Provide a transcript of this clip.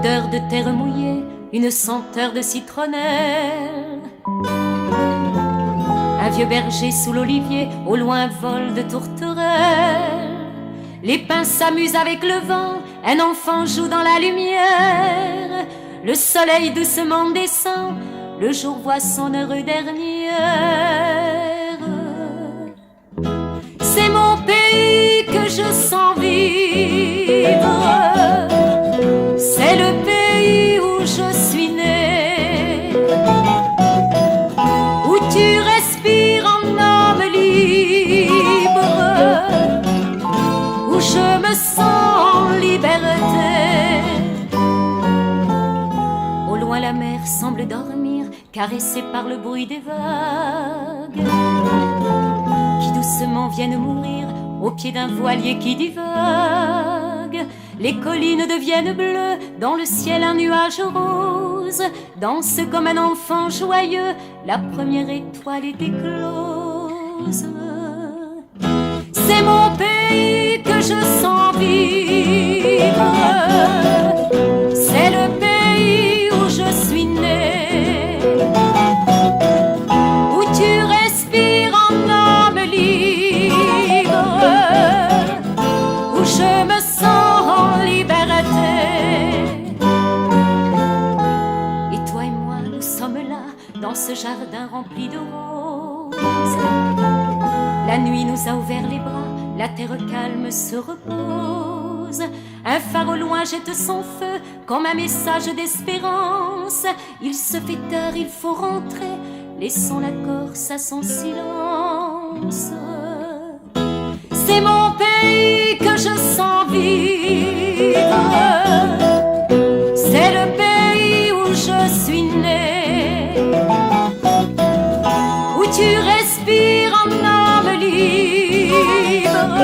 odeur de terre mouillée, une senteur de citronnelle. Un vieux berger sous l'olivier, au loin vol de tourterelles. Les pins s'amusent avec le vent, un enfant joue dans la lumière. Le soleil doucement descend, le jour voit son heure dernière. C'est mon pays que je sens vivre, c'est le pays où je suis né, où tu respires en homme libre, où je me sens en liberté. Au loin la mer semble dormir, caressée par le bruit des vagues, qui doucement viennent mourir au pied d'un voilier qui divague. Les collines deviennent bleues, dans le ciel un nuage rose danse comme un enfant joyeux, la première étoile est éclose. C'est mon pays que je sens vivre, c'est le pays où je suis né, où tu respires en homme libre, où je me sens en liberté. Et toi et moi, nous sommes là, dans ce jardin rempli de roses. La nuit nous a ouvert les bras, la terre calme se repose. Un phare au loin jette son feu, comme un message d'espérance. Il se fait tard, il faut rentrer, laissons la Corse à son silence. C'est mon pays que je sens vivre, c'est le pays où je suis né, où tu respires en homme libre,